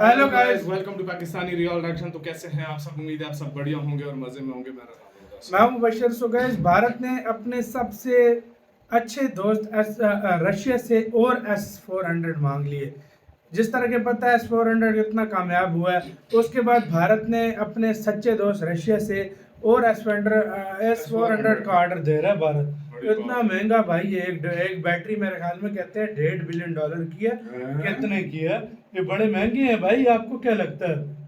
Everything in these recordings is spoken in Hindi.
Hello guys, welcome to Pakistani real reaction. तो कैसे हैं आप सब? उम्मीद है आप सब बढ़िया होंगे और मजे में होंगे। मैं हूं मुबशर। सो गाइस, भारत ने अपने सबसे अच्छे दोस्त रशिया से और S-400 मांग लिए। जिस तरह के पता है S-400 कितना कामयाब हुआ है, उसके बाद भारत ने अपने सच्चे दोस्त रशिया से और S-400 का ऑर्डर दे रहा है। भारत इतना महंगा भाई, एक बैटरी मेरे ख्याल में कहते हैं $1.5 बिलियन की है। कितने की है? ये बड़े महंगे हैं भाई, आपको क्या लगता है?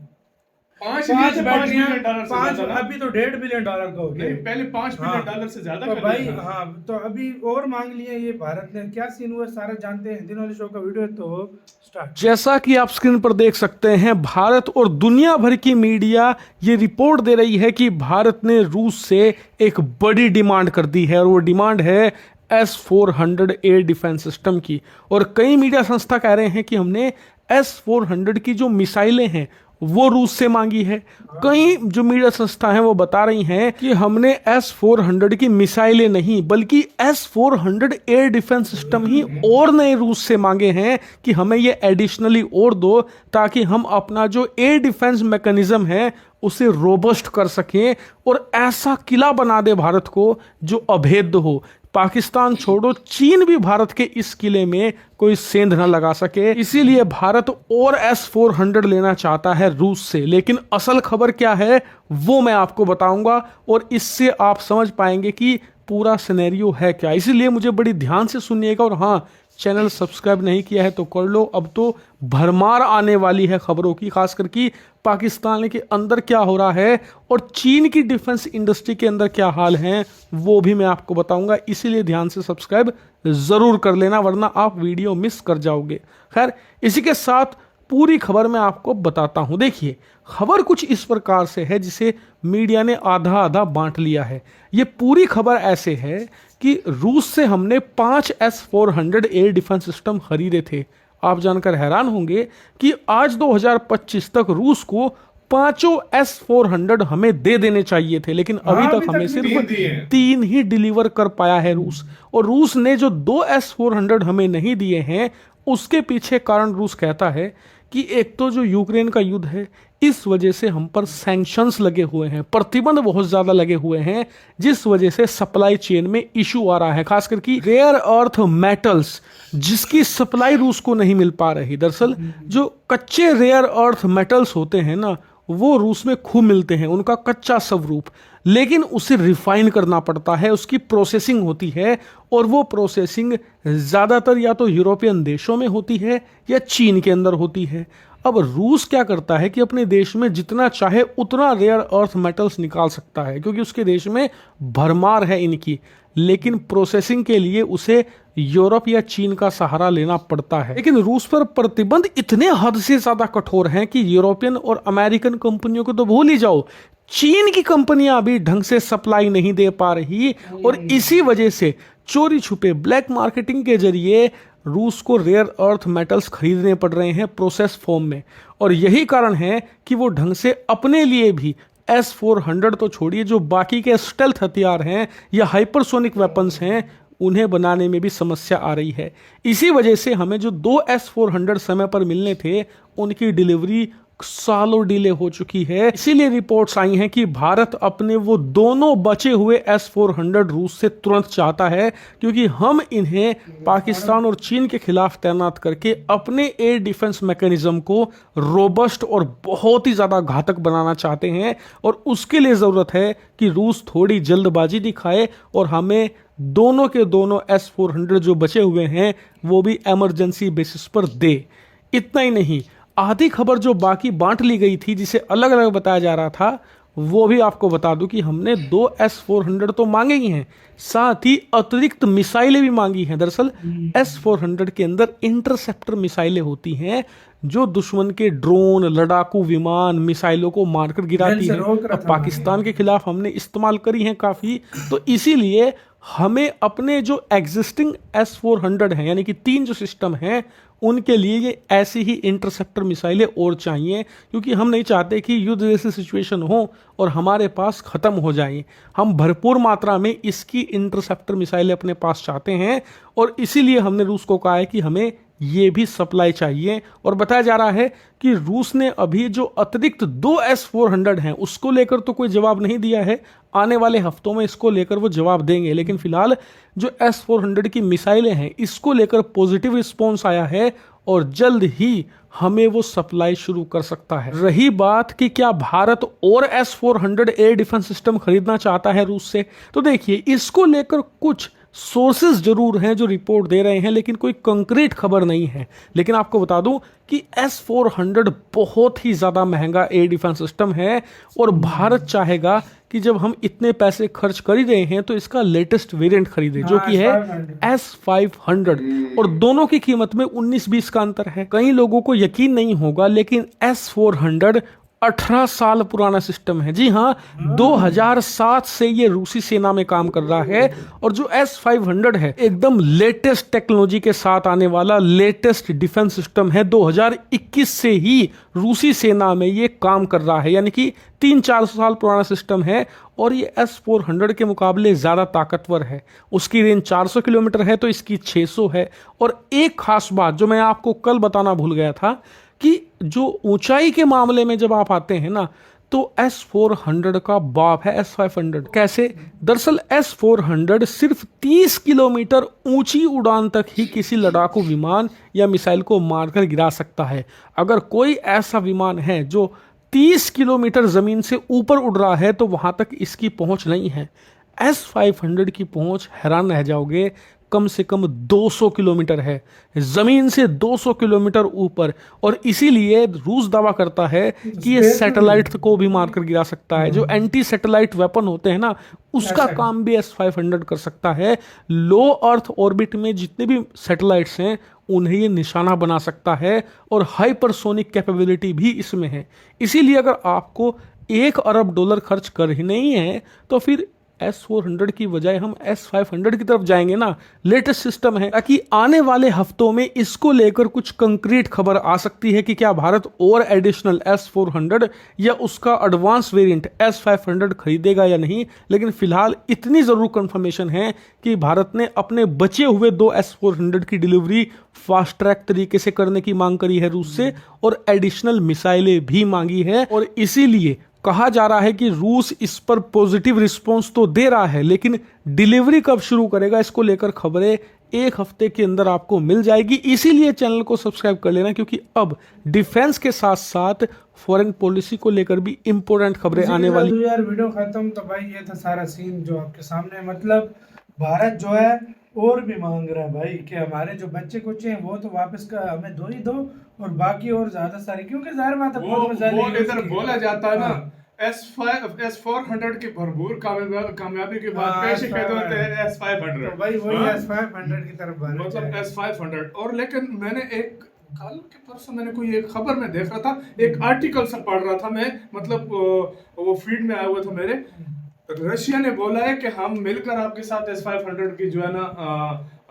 पांच बैटरियां, $5 से पांच, ज्यादा ना? अभी तो $1.5 बिलियन का हो गया। नहीं, पहले $5 बिलियन से ज्यादा तो कर भाई दिया था। हाँ, तो अभी और मांग लिए ये भारत ने। क्या सीन हुआ सारा जानते हैं। हिंदी नॉलेज शो का वीडियो है, तो स्टार्ट। जैसा कि आप स्क्रीन पर देख सकते हैं, भारत और दुनिया भर की मीडिया ये रिपोर्ट दे रही है कि भारत ने रूस से एक बड़ी डिमांड कर दी है और वो डिमांड है S-400 एयर डिफेंस सिस्टम की। और कई मीडिया संस्था कह रहे हैं कि हमने S-400 की जो मिसाइलें हैं वो रूस से मांगी है। कई जो मीडिया संस्था हैं वो बता रही हैं कि हमने S-400 की मिसाइलें नहीं बल्कि S-400 एयर डिफेंस सिस्टम ही और नए रूस से मांगे हैं कि हमें ये एडिशनली और दो, ताकि हम अपना जो एयर डिफेंस मैकेनिज्म है उसे रोबस्ट कर सकें और ऐसा किला बना दे भारत को जो अभेद्य हो। पाकिस्तान छोड़ो, चीन भी भारत के इस किले में कोई सेंध न लगा सके। इसीलिए भारत और S-400 लेना चाहता है रूस से। लेकिन असल खबर क्या है वो मैं आपको बताऊंगा और इससे आप समझ पाएंगे कि पूरा सिनेरियो है क्या। इसीलिए मुझे बड़ी ध्यान से सुनिएगा। और हाँ, चैनल सब्सक्राइब नहीं किया है तो कर लो। अब तो भरमार आने वाली है खबरों की, खासकर कि पाकिस्तान के अंदर क्या हो रहा है और चीन की डिफेंस इंडस्ट्री के अंदर क्या हाल है वो भी मैं आपको बताऊंगा। इसीलिए ध्यान से सब्सक्राइब जरूर कर लेना, वरना आप वीडियो मिस कर जाओगे। खैर, इसी के साथ पूरी खबर मैं आपको बताता हूं। देखिए, खबर कुछ इस प्रकार से है जिसे मीडिया ने आधा आधा बांट लिया है। ये पूरी खबर ऐसे है कि रूस से हमने 5 S-400 एयर डिफेंस सिस्टम खरीदे थे। आप जानकर हैरान होंगे कि आज 2025 तक रूस को 5 S-400 हमें दे देने चाहिए थे, लेकिन अभी तक हमें सिर्फ 3 ही डिलीवर कर पाया है रूस। और रूस ने जो 2 S-400 हमें नहीं दिए हैं उसके पीछे कारण रूस कहता है कि एक तो जो यूक्रेन का युद्ध है, इस वजह से हम पर सैंक्शंस लगे हुए हैं, प्रतिबंध बहुत ज्यादा लगे हुए हैं, जिस वजह से सप्लाई चेन में इशू आ रहा है, खासकर कि रेयर अर्थ मेटल्स जिसकी सप्लाई रूस को नहीं मिल पा रही। दरअसल जो कच्चे रेयर अर्थ मेटल्स होते हैं ना, वो रूस में खूब मिलते हैं, उनका कच्चा स्वरूप, लेकिन उसे रिफाइन करना पड़ता है, उसकी प्रोसेसिंग होती है। और वो प्रोसेसिंग ज़्यादातर या तो यूरोपियन देशों में होती है या चीन के अंदर होती है। अब रूस क्या करता है कि अपने देश में जितना चाहे उतना रेयर अर्थ मेटल्स निकाल सकता है, क्योंकि उसके देश में भरमार है इनकी, लेकिन प्रोसेसिंग के लिए उसे यूरोप या चीन का सहारा लेना पड़ता है। लेकिन रूस पर प्रतिबंध इतने हद से ज्यादा कठोर हैं कि यूरोपियन और अमेरिकन कंपनियों को तो भूल ही जाओ, चीन की कंपनियां भी ढंग से सप्लाई नहीं दे पा रही। और इसी वजह से चोरी छुपे ब्लैक मार्केटिंग के जरिए रूस को रेयर अर्थ मेटल्स खरीदने पड़ रहे हैं प्रोसेस फॉर्म में। और यही कारण है कि वो ढंग से अपने लिए भी S-400 तो छोड़िए, जो बाकी के स्टेल्थ हथियार हैं या हाइपरसोनिक वेपन्स हैं, उन्हें बनाने में भी समस्या आ रही है। इसी वजह से हमें जो 2 S-400 समय पर मिलने थे उनकी डिलीवरी सालों डिले हो चुकी है। इसीलिए रिपोर्ट्स आई हैं कि भारत अपने वो दोनों बचे हुए S-400 रूस से तुरंत चाहता है, क्योंकि हम इन्हें पाकिस्तान और चीन के खिलाफ तैनात करके अपने एयर डिफेंस मैकेनिज्म को रोबस्ट और बहुत ही ज्यादा घातक बनाना चाहते हैं। और उसके लिए जरूरत है कि रूस थोड़ी जल्दबाजी दिखाए और हमें दोनों के दोनों S-400 जो बचे हुए हैं वो भी इमरजेंसी बेसिस पर दे। इतना ही नहीं, आधी खबर जो बाकी बांट ली गई थी, जिसे अलग अलग बताया जा रहा था, वो भी आपको बता दूं कि हमने 2 S-400 तो मांगे ही हैं, साथ ही अतिरिक्त मिसाइलें भी मांगी हैं। दरअसल S-400 के अंदर इंटरसेप्टर मिसाइलें होती हैं जो दुश्मन के ड्रोन, लड़ाकू विमान, मिसाइलों को मारकर गिराती हैं। अब पाकिस्तान के खिलाफ हमने इस्तेमाल करी हैं काफ़ी, तो इसीलिए हमें अपने जो एग्जिस्टिंग S-400 हैं, यानी कि 3 जो सिस्टम हैं, उनके लिए ये ऐसी ही इंटरसेप्टर मिसाइलें और चाहिए, क्योंकि हम नहीं चाहते कि युद्ध जैसी सिचुएशन हो और हमारे पास ख़त्म हो जाए। हम भरपूर मात्रा में इसकी इंटरसेप्टर मिसाइलें अपने पास चाहते हैं और इसीलिए हमने रूस को कहा है कि हमें ये भी सप्लाई चाहिए। और बताया जा रहा है कि रूस ने अभी जो अतिरिक्त 2 S-400 हैं उसको लेकर तो कोई जवाब नहीं दिया है, आने वाले हफ्तों में इसको लेकर वो जवाब देंगे। लेकिन फिलहाल जो S-400 की मिसाइलें हैं इसको लेकर पॉजिटिव रिस्पॉन्स आया है और जल्द ही हमें वो सप्लाई शुरू कर सकता है। रही बात कि क्या भारत और S-400 एयर डिफेंस सिस्टम खरीदना चाहता है रूस से, तो देखिए इसको लेकर कुछ सोर्सेज जरूर हैं जो रिपोर्ट दे रहे हैं, लेकिन कोई कंक्रीट खबर नहीं है। लेकिन आपको बता दूं कि S-400 बहुत ही ज्यादा महंगा एयर डिफेंस सिस्टम है और भारत चाहेगा कि जब हम इतने पैसे खर्च कर ही रहे हैं तो इसका लेटेस्ट वेरिएंट खरीदे, जो कि है S-500। और दोनों की कीमत में 19-20 का अंतर है। कई लोगों को यकीन नहीं होगा, लेकिन S-400 18 साल पुराना सिस्टम है। जी हाँ, 2007 से ये रूसी सेना में काम कर रहा है। और जो S-500 है एकदम लेटेस्ट टेक्नोलॉजी के साथ आने वाला लेटेस्ट डिफेंस सिस्टम है। 2021 से ही रूसी सेना में ये काम कर रहा है, यानी कि 3-4 साल पुराना सिस्टम है। और ये S-400 के मुकाबले ज़्यादा ताकतवर है। उसकी रेंज 400 किलोमीटर है तो इसकी 600 है। और एक खास बात जो मैं आपको कल बताना भूल गया था कि जो ऊंचाई के मामले में जब आप आते हैं ना, तो S-400 का बाप है S-500। कैसे? दरअसल S-400 सिर्फ 30 किलोमीटर ऊंची उड़ान तक ही किसी लड़ाकू विमान या मिसाइल को मारकर गिरा सकता है। अगर कोई ऐसा विमान है जो 30 किलोमीटर जमीन से ऊपर उड़ रहा है तो वहां तक इसकी पहुंच नहीं है। S-500 की पहुंच, हैरान रह जाओगे, कम से कम 200 किलोमीटर है, जमीन से 200 किलोमीटर ऊपर। और इसीलिए रूस दावा करता है कि ये सैटेलाइट को भी मारकर गिरा सकता है। जो एंटी सैटेलाइट वेपन होते हैं ना, उसका काम भी S-500 कर सकता है। लो अर्थ ऑर्बिट में जितने भी सैटेलाइट्स हैं उन्हें ये निशाना बना सकता है और हाइपरसोनिक कैपेबिलिटी भी इसमें है। इसीलिए अगर आपको $1 अरब खर्च कर ही नहीं है तो फिर S-400 की बजाय हम S-500 की तरफ जाएंगे ना। लेटेस्ट सिस्टम है, ताकि आने वाले हफ्तों में इसको लेकर कुछ कंक्रीट खबर आ सकती है कि क्या भारत और एडिशनल S-400 या उसका एडवांस वेरिएंट S-500 खरीदेगा या नहीं। लेकिन फिलहाल इतनी जरूर कंफर्मेशन है कि भारत ने अपने बचे हुए 2 S-400 की डिलीवरी फास्ट ट्रैक तरीके से करने की मांग करी है रूस से, और एडिशनल मिसाइलें भी मांगी है। और इसीलिए कहा जा रहा है कि रूस इस पर पॉजिटिव रिस्पांस तो दे रहा है, लेकिन डिलीवरी कब शुरू करेगा इसको लेकर खबरें 1 हफ्ते के अंदर आपको मिल जाएगी। इसीलिए चैनल को सब्सक्राइब कर लेना, क्योंकि अब डिफेंस के साथ साथ फॉरेन पॉलिसी को लेकर भी इंपॉर्टेंट खबरें आने वाली। यार वीडियो खत्म। तो भाई ये था सारा सीन जो आपके सामने है। मतलब भारत जो है और भी मांग रहा है भाई कि हमारे जो बच्चे कुछ हैं वो तो वापस का हमें दो ही दो, और बाकी और ज्यादा सारी, क्योंकि जाहिर बात है वो इधर बोला जाता है ना, S-400 की भरपूर कामयाबी के बाद पेश कहते होते हैं S-500। तो भाई वही S-500 की तरफ मतलब S-500। और लेकिन मैंने एक कल के परसों मैंने कोई एक खबर में देख रहा था, एक आर्टिकल से पढ़ रहा था मैं, मतलब वो फीड में आया हुआ था मेरे। रशिया ने बोला है कि हम मिलकर आपके साथ S-500 की जो है ना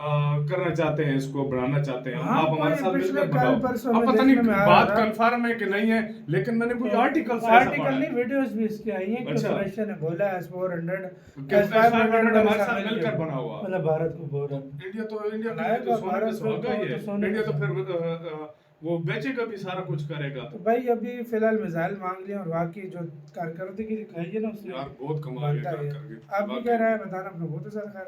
करना चाहते हैं, इसको बढ़ाना चाहते हैं। हाँ, आप हमारे साथ मिलकर बढ़ाओ। अब पता नहीं बात कंफर्म है कि नहीं है, लेकिन मैंने कोई आर्टिकल नहीं, वीडियोस भी इसकी आई हैं कि रशिया ने बोला S-400 हमारे साथ मिलकर बना हुआ, मतलब भारत को बोल रहा है। इंडिया तो इंडिया तो फिर वो बेचेगा भी, सारा कुछ करेगा। तो भाई अभी फिलहाल मिसाइल मांग लिया और बाकी जो कारकर्दगी दिखाई है ना उससे यार बहुत कमाल है। आप भी कह रहा है बताना अपना बहुत ज्यादा खैर